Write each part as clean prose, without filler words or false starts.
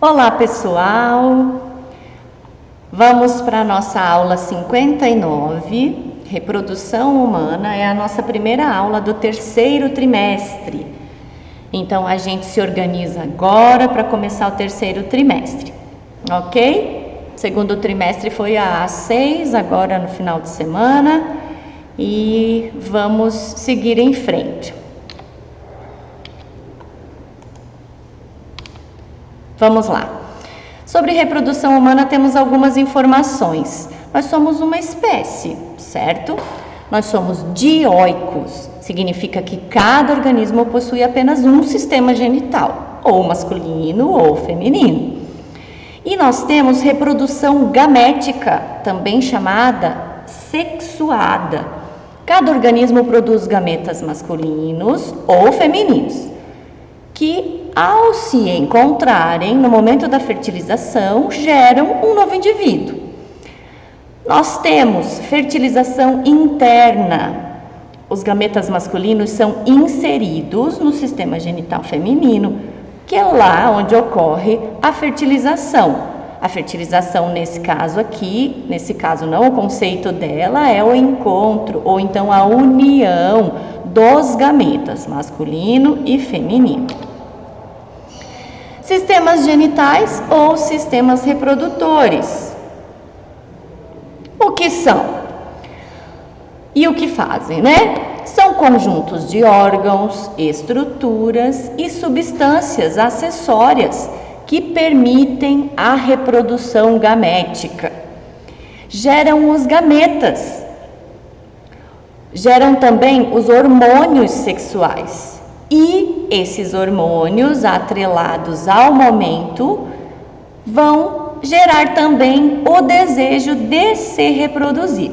Olá, pessoal! Vamos para a nossa aula 59. Reprodução humana é a nossa primeira aula do terceiro trimestre. Então, a gente se organiza agora para começar o terceiro trimestre, ok? Segundo trimestre foi a A6, agora no final de semana, e vamos seguir em frente. Vamos lá. Sobre reprodução humana temos algumas informações. Nós somos uma espécie, certo? Nós somos dioicos. Significa que cada organismo possui apenas um sistema genital, ou masculino ou feminino. E nós temos reprodução gamética, também chamada sexuada. Cada organismo produz gametas masculinos ou femininos, que ao se encontrarem no momento da fertilização, geram um novo indivíduo. Nós temos fertilização interna. Os gametas masculinos são inseridos no sistema genital feminino, que é lá onde ocorre a fertilização. A fertilização nesse caso aqui, nesse caso não, o conceito dela é o encontro, ou então a união dos gametas, masculino e feminino. Sistemas genitais ou sistemas reprodutores. O que são? E o que fazem, né? São conjuntos de órgãos, estruturas e substâncias acessórias que permitem a reprodução gamética. Geram os gametas. Geram também os hormônios sexuais. E esses hormônios, atrelados ao momento, vão gerar também o desejo de se reproduzir.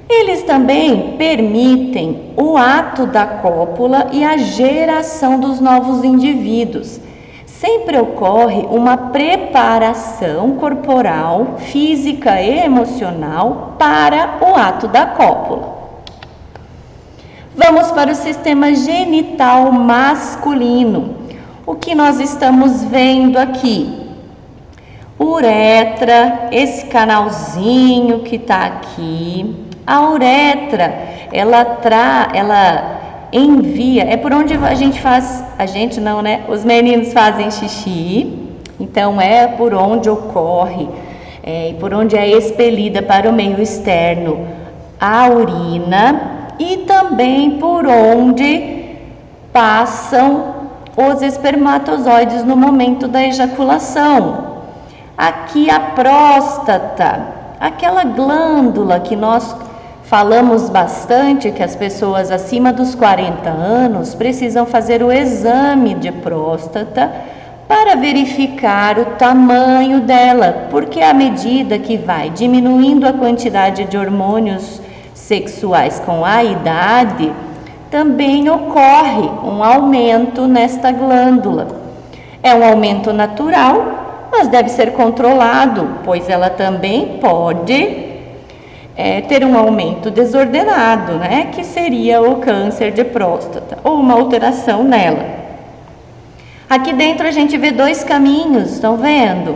Eles também permitem o ato da cópula e a geração dos novos indivíduos. Sempre ocorre uma preparação corporal, física e emocional para o ato da cópula. Vamos para o sistema genital masculino. O que nós estamos vendo aqui? Uretra, esse canalzinho que está aqui. A uretra, ela envia, é por onde a gente faz, a gente não, né? Os meninos fazem xixi, então é por onde ocorre, por onde é expelida para o meio externo a urina. E também por onde passam os espermatozoides no momento da ejaculação. Aqui a próstata, aquela glândula que nós falamos bastante, que as pessoas acima dos 40 anos precisam fazer o exame de próstata para verificar o tamanho dela, porque à medida que vai diminuindo a quantidade de hormônios sexuais com a idade, também ocorre um aumento nesta glândula. É um aumento natural, mas deve ser controlado, pois ela também pode ter um aumento desordenado, né? Que seria o câncer de próstata, ou uma alteração nela. Aqui dentro a gente vê dois caminhos, estão vendo?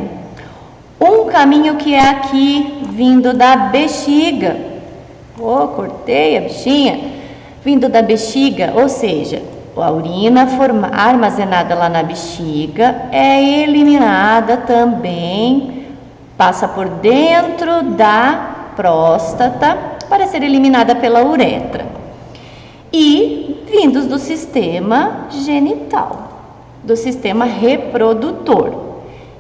Um caminho que é aqui, vindo da bexiga. Cortei a bichinha, vindo da bexiga, ou seja, a urina armazenada lá na bexiga é eliminada também, passa por dentro da próstata para ser eliminada pela uretra. E vindos do sistema genital, do sistema reprodutor.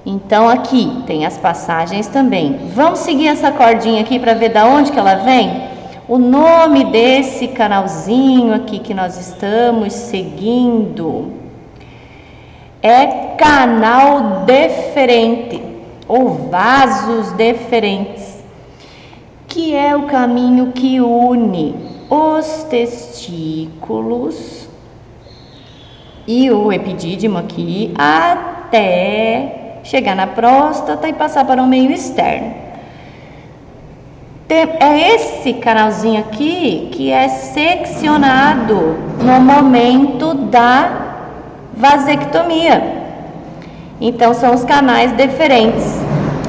Então aqui tem as passagens também. Vamos seguir essa cordinha aqui para ver da onde que ela vem? O nome desse canalzinho aqui que nós estamos seguindo é canal deferente ou vasos deferentes, que é o caminho que une os testículos e o epidídimo aqui até chegar na próstata e passar para o meio externo. É esse canalzinho aqui que é seccionado no momento da vasectomia. Então, são os canais deferentes.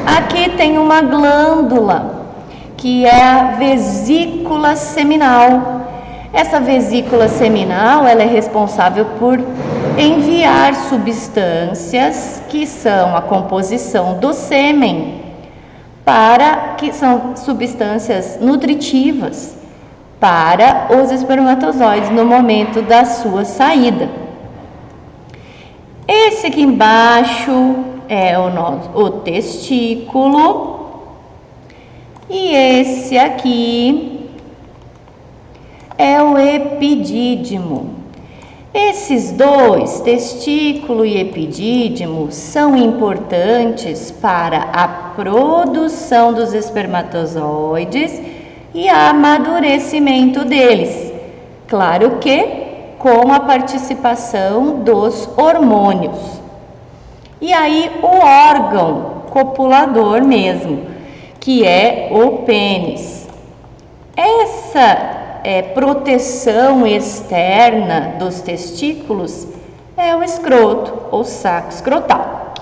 Aqui tem uma glândula, que é a vesícula seminal. Essa vesícula seminal, ela é responsável por enviar substâncias que são a composição do sêmen, que são substâncias nutritivas para os espermatozoides no momento da sua saída. Esse aqui embaixo é o testículo e esse aqui é o epidídimo. Esses dois, testículo e epidídimo, são importantes para a produção dos espermatozoides e amadurecimento deles. Claro que com a participação dos hormônios. E aí o órgão copulador mesmo, que é o pênis. Essa proteção externa dos testículos é o escroto, ou saco escrotal.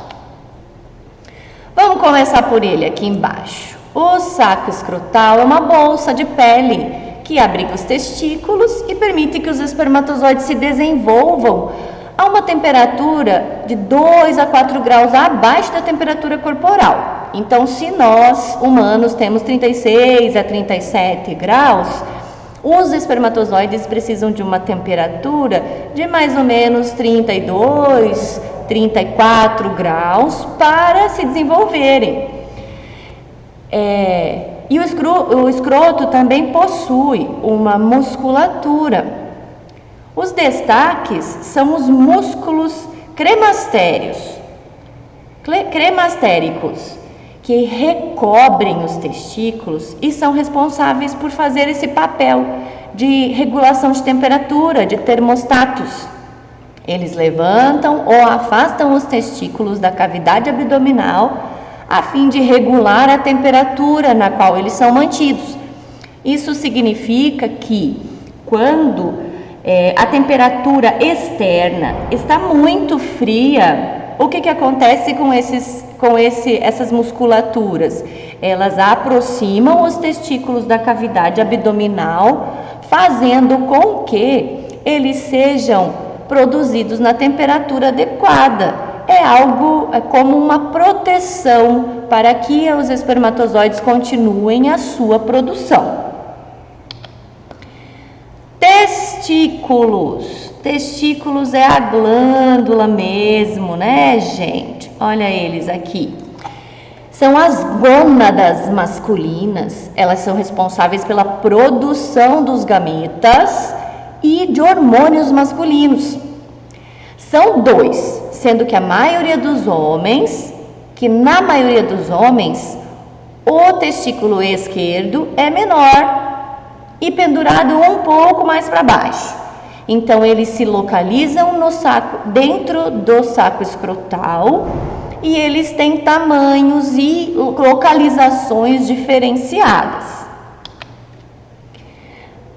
Vamos começar por ele aqui embaixo. O saco escrotal é uma bolsa de pele que abriga os testículos e permite que os espermatozoides se desenvolvam a uma temperatura de 2 a 4 graus abaixo da temperatura corporal. Então, se nós, humanos, temos 36 a 37 graus, os espermatozoides precisam de uma temperatura de mais ou menos 32, 34 graus para se desenvolverem. E o escroto também possui uma musculatura. Os destaques são os músculos cremastéricos, que recobrem os testículos e são responsáveis por fazer esse papel de regulação de temperatura, de termostatos. Eles levantam ou afastam os testículos da cavidade abdominal a fim de regular a temperatura na qual eles são mantidos. Isso significa que quando a temperatura externa está muito fria, o que acontece com essas musculaturas? Elas aproximam os testículos da cavidade abdominal, fazendo com que eles sejam produzidos na temperatura adequada. É como uma proteção para que os espermatozoides continuem a sua produção. Testículos é a glândula mesmo, né, gente? Olha eles aqui. São as gônadas masculinas. Elas são responsáveis pela produção dos gametas e de hormônios masculinos. São dois, sendo que na maioria dos homens, o testículo esquerdo é menor e pendurado um pouco mais para baixo. Então, eles se localizam dentro do saco escrotal e eles têm tamanhos e localizações diferenciadas.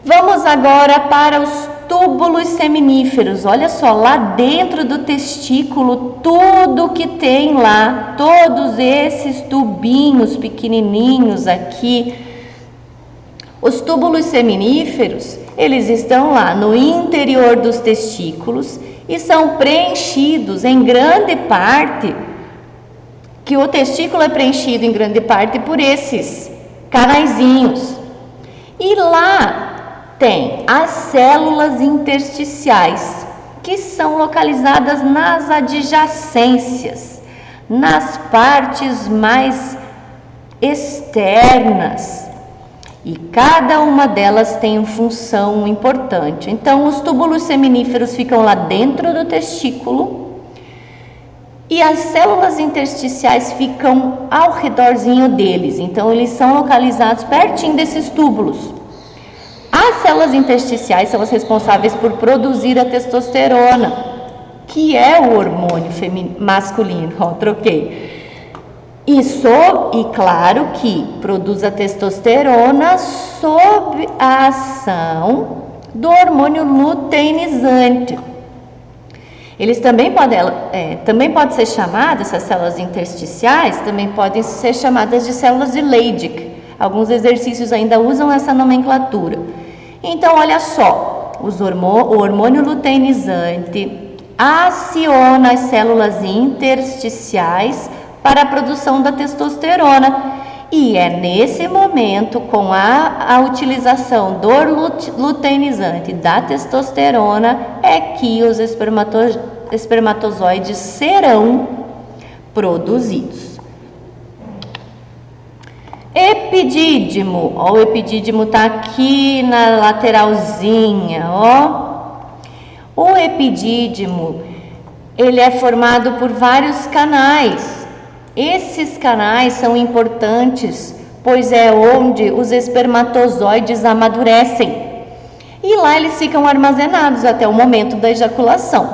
Vamos agora para os túbulos seminíferos. Olha só, lá dentro do testículo, tudo que tem lá, todos esses tubinhos pequenininhos aqui. Os túbulos seminíferos, eles estão lá no interior dos testículos e são preenchidos em grande parte, que o testículo é preenchido em grande parte por esses canaizinhos. E lá tem as células intersticiais, que são localizadas nas adjacências, nas partes mais externas. E cada uma delas tem uma função importante. Então, os túbulos seminíferos ficam lá dentro do testículo e as células intersticiais ficam ao redorzinho deles. Então, eles são localizados pertinho desses túbulos. As células intersticiais são as responsáveis por produzir a testosterona, que é o hormônio masculino. Troquei. E claro que produz a testosterona sob a ação do hormônio luteinizante. Eles também pode ser chamado, essas células intersticiais também podem ser chamadas de células de Leydig. Alguns exercícios ainda usam essa nomenclatura. Então, olha só, o hormônio luteinizante aciona as células intersticiais para a produção da testosterona. E é nesse momento, com a utilização do luteinizante da testosterona, é que os espermatozoides serão produzidos. Epidídimo, ó, o epidídimo está aqui na lateralzinha, ó. O epidídimo, ele é formado por vários canais. Esses canais são importantes, pois é onde os espermatozoides amadurecem. E lá eles ficam armazenados até o momento da ejaculação.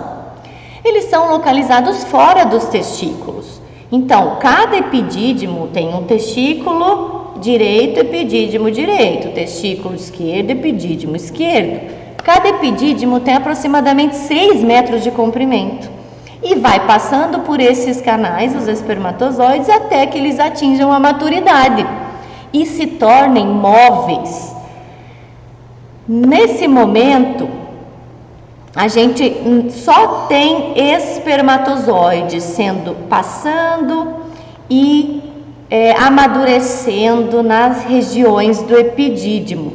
Eles são localizados fora dos testículos. Então, cada epidídimo tem um testículo direito, epidídimo direito, testículo esquerdo, epidídimo esquerdo. Cada epidídimo tem aproximadamente 6 metros de comprimento. E vai passando por esses canais, os espermatozoides, até que eles atinjam a maturidade e se tornem móveis. Nesse momento, a gente só tem espermatozoides passando e amadurecendo nas regiões do epidídimo.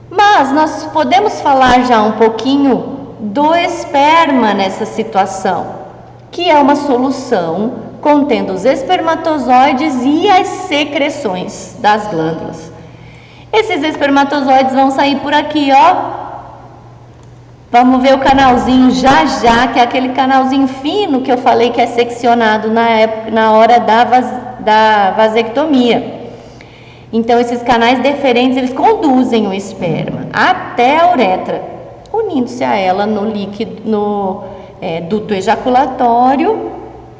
Mas nós podemos falar já um pouquinho do esperma nessa situação, que é uma solução contendo os espermatozoides e as secreções das glândulas. Esses espermatozoides vão sair por aqui, ó. Vamos ver o canalzinho já, que é aquele canalzinho fino que eu falei que é seccionado na hora da vasectomia. Então, esses canais deferentes, eles conduzem o esperma até a uretra, unindo-se a ela no duto ejaculatório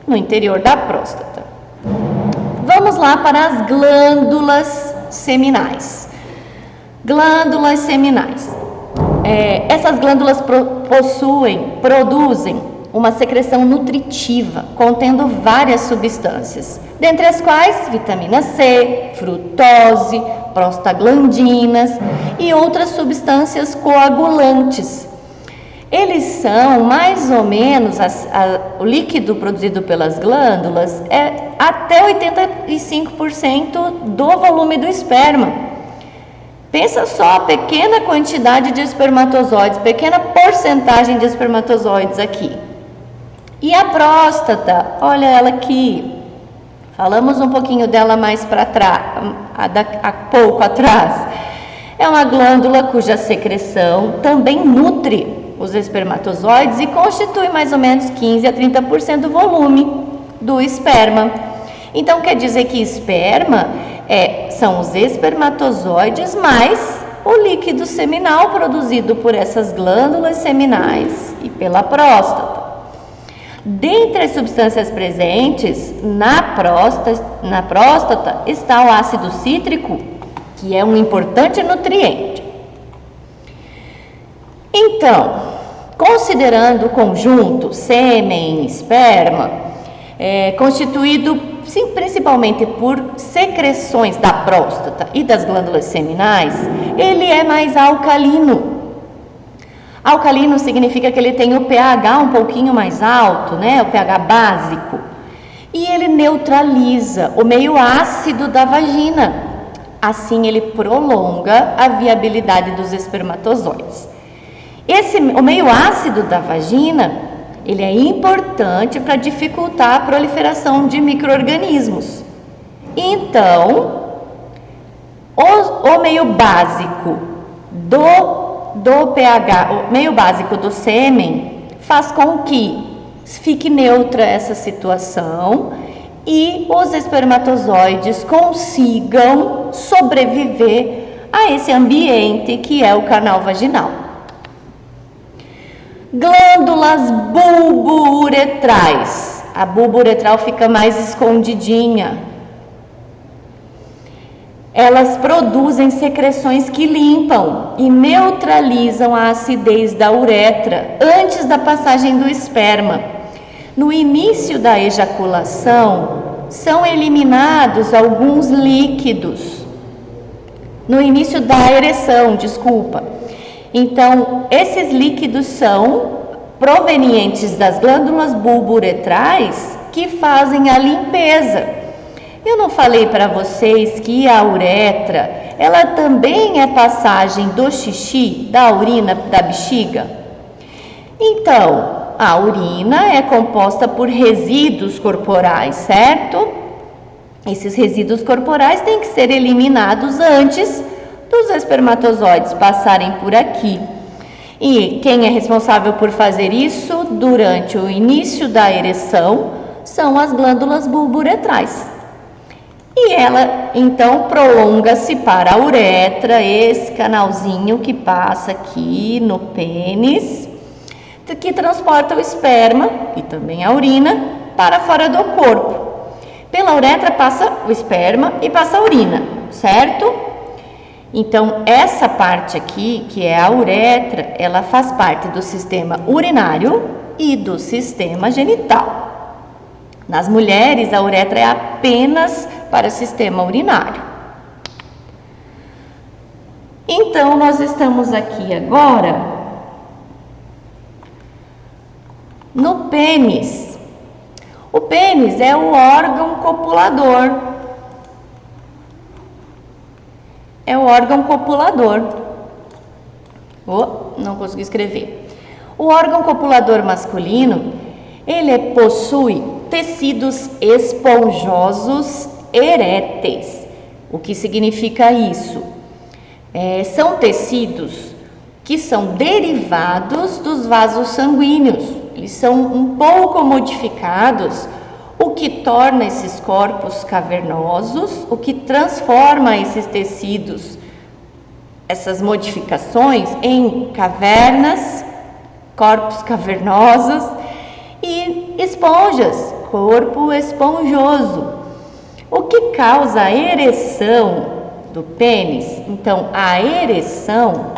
no interior da próstata. Vamos lá para as glândulas seminais. Glândulas seminais. Essas glândulas produzem uma secreção nutritiva, contendo várias substâncias, dentre as quais vitamina C, frutose, prostaglandinas e outras substâncias coagulantes. Eles são mais ou menos, o líquido produzido pelas glândulas é até 85% do volume do esperma. Pensa só a pequena quantidade de espermatozoides, pequena porcentagem de espermatozoides aqui. E a próstata, olha ela aqui. Falamos um pouquinho dela mais para trás, há pouco atrás. É uma glândula cuja secreção também nutre os espermatozoides e constitui mais ou menos 15 a 30% do volume do esperma. Então, quer dizer que esperma são os espermatozoides mais o líquido seminal produzido por essas glândulas seminais e pela próstata. Dentre as substâncias presentes na próstata está o ácido cítrico, que é um importante nutriente. Então, considerando o conjunto sêmen e esperma, constituído principalmente por secreções da próstata e das glândulas seminais, ele é mais alcalino. Alcalino significa que ele tem o pH um pouquinho mais alto, né? O pH básico. E ele neutraliza o meio ácido da vagina. Assim, ele prolonga a viabilidade dos espermatozoides. O meio ácido da vagina, ele é importante para dificultar a proliferação de micro-organismos. Então, o meio básico do pH, o meio básico do sêmen, faz com que fique neutra essa situação e os espermatozoides consigam sobreviver a esse ambiente que é o canal vaginal. Glândulas bulbo-uretrais. A bulbo uretral fica mais escondidinha. elas produzem secreções que limpam e neutralizam a acidez da uretra antes da passagem do esperma. No início da ejaculação, são eliminados alguns líquidos. No início da ereção, desculpa. Então, esses líquidos são provenientes das glândulas bulbo-uretrais que fazem a limpeza. Eu não falei para vocês que a uretra, ela também é passagem do xixi, da urina da bexiga? Então, a urina é composta por resíduos corporais, certo? Esses resíduos corporais têm que ser eliminados antes dos espermatozoides passarem por aqui. E quem é responsável por fazer isso durante o início da ereção são as glândulas bulbo-uretrais. E ela, então, prolonga-se para a uretra, esse canalzinho que passa aqui no pênis, que transporta o esperma e também a urina para fora do corpo. Pela uretra passa o esperma e passa a urina, certo? Então, essa parte aqui, que é a uretra, ela faz parte do sistema urinário e do sistema genital. Nas mulheres, a uretra é apenas para o sistema urinário. Então, nós estamos aqui agora no pênis. O pênis é o órgão copulador. É o órgão copulador. Não consegui escrever. O órgão copulador masculino, ele possui tecidos esponjosos eréteis. O que significa isso? São tecidos que são derivados dos vasos sanguíneos. Eles são um pouco modificados, o que torna esses corpos cavernosos, o que transforma esses tecidos, essas modificações, em cavernas, corpos cavernosos e esponjas, corpo esponjoso. O que causa a ereção do pênis? Então, a ereção,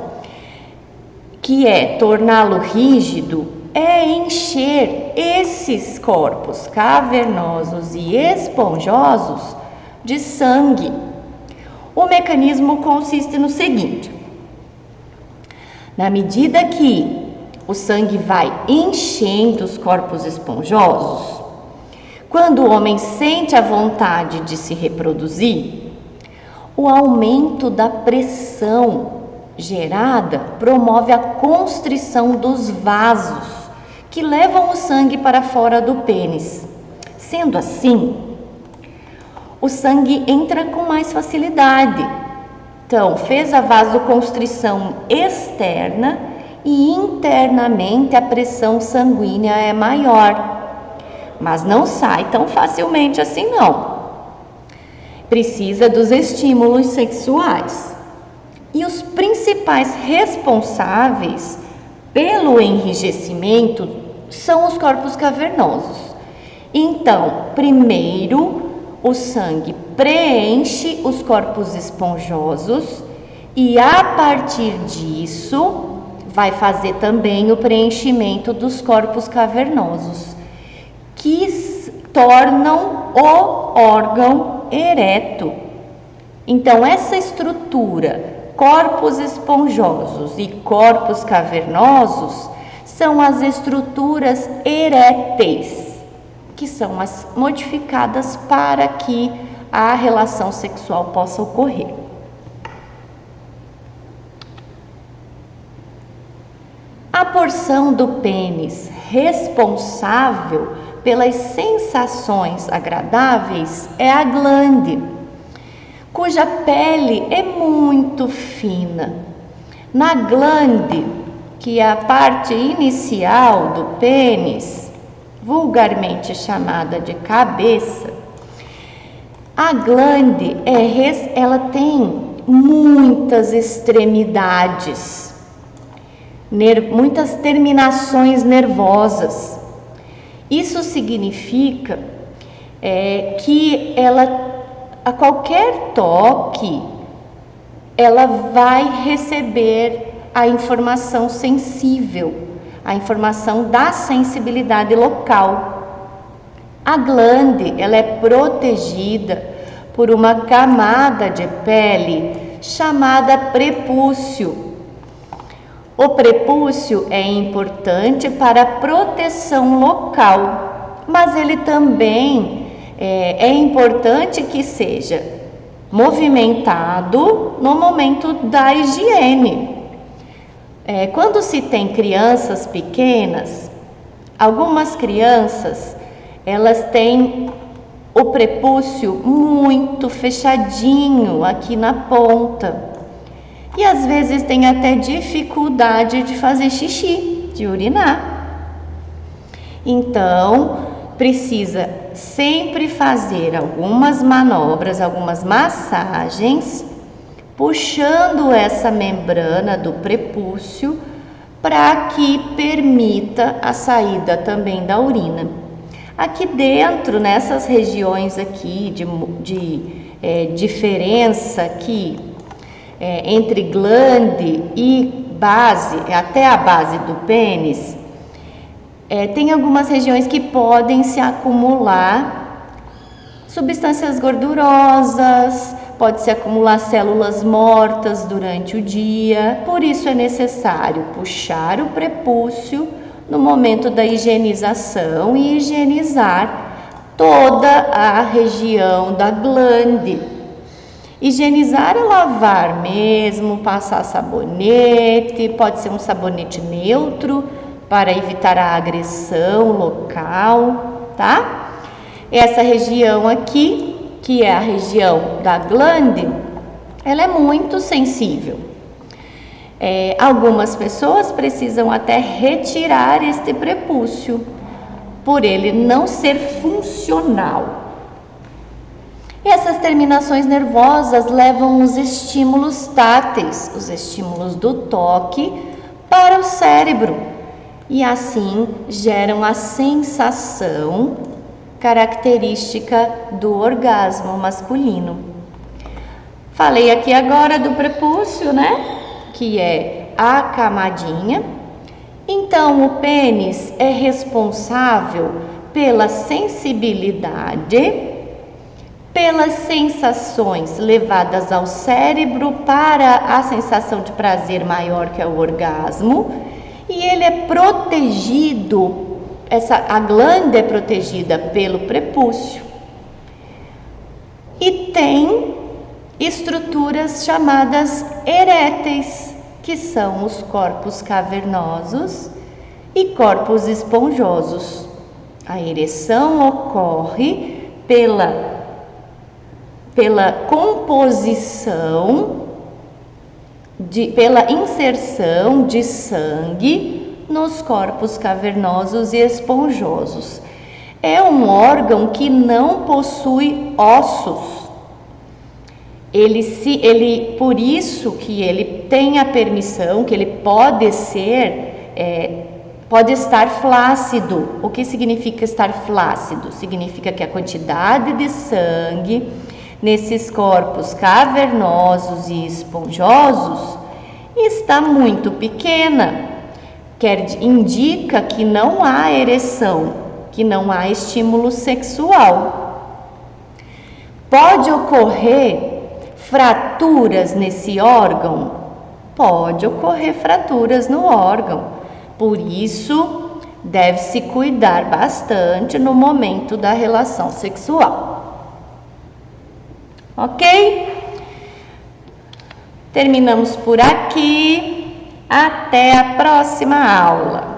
que é torná-lo rígido, é encher esses corpos cavernosos e esponjosos de sangue. O mecanismo consiste no seguinte: na medida que o sangue vai enchendo os corpos esponjosos, quando o homem sente a vontade de se reproduzir, o aumento da pressão gerada promove a constrição dos vasos que levam o sangue para fora do pênis. Sendo assim, o sangue entra com mais facilidade. Então, fez a vasoconstrição externa e internamente a pressão sanguínea é maior. Mas não sai tão facilmente assim não. Precisa dos estímulos sexuais. E os principais responsáveis pelo enrijecimento são os corpos cavernosos. Então, primeiro, o sangue preenche os corpos esponjosos e a partir disso vai fazer também o preenchimento dos corpos cavernosos, que tornam o órgão ereto. Então, essa estrutura, corpos esponjosos e corpos cavernosos, são as estruturas eréteis, que são as modificadas para que a relação sexual possa ocorrer. A porção do pênis responsável pelas sensações agradáveis é a glande, cuja pele é muito fina. Na glande, que é a parte inicial do pênis, vulgarmente chamada de cabeça, a glande ela tem muitas extremidades, muitas terminações nervosas. Isso significa que ela a qualquer toque, ela vai receber a informação sensível, a informação da sensibilidade local. A glande, ela é protegida por uma camada de pele chamada prepúcio. O prepúcio é importante para a proteção local, mas ele também é importante que seja movimentado no momento da higiene. Quando se tem crianças pequenas, algumas crianças, elas têm o prepúcio muito fechadinho aqui na ponta. E às vezes tem até dificuldade de fazer xixi, de urinar. Então, precisa sempre fazer algumas manobras, algumas massagens, puxando essa membrana do prepúcio para que permita a saída também da urina. Aqui dentro, nessas regiões aqui de diferença aqui, entre glande e base, até a base do pênis, tem algumas regiões que podem se acumular substâncias gordurosas, pode se acumular células mortas durante o dia, por isso é necessário puxar o prepúcio no momento da higienização e higienizar toda a região da glande. Higienizar é lavar mesmo, passar sabonete, pode ser um sabonete neutro para evitar a agressão local, tá? Essa região aqui, que é a região da glande, ela é muito sensível. Algumas pessoas precisam até retirar este prepúcio, por ele não ser funcional. E essas terminações nervosas levam os estímulos táteis, os estímulos do toque, para o cérebro e assim geram a sensação característica do orgasmo masculino. Falei aqui agora do prepúcio, né? Que é a camadinha. Então, o pênis é responsável pela sensibilidade, pelas sensações levadas ao cérebro para a sensação de prazer maior, que é o orgasmo, e ele é protegido, a glândula é protegida pelo prepúcio e tem estruturas chamadas eréteis, que são os corpos cavernosos e corpos esponjosos. A ereção ocorre pela composição, pela inserção de sangue nos corpos cavernosos e esponjosos. É um órgão que não possui ossos. Por isso que ele tem a permissão, que ele pode estar flácido. O que significa estar flácido? Significa que a quantidade de sangue nesses corpos cavernosos e esponjosos está muito pequena, indica que não há ereção, que não há estímulo sexual. Pode ocorrer fraturas nesse órgão? Pode ocorrer fraturas no órgão, por isso deve-se cuidar bastante no momento da relação sexual. Ok? Terminamos por aqui. Até a próxima aula.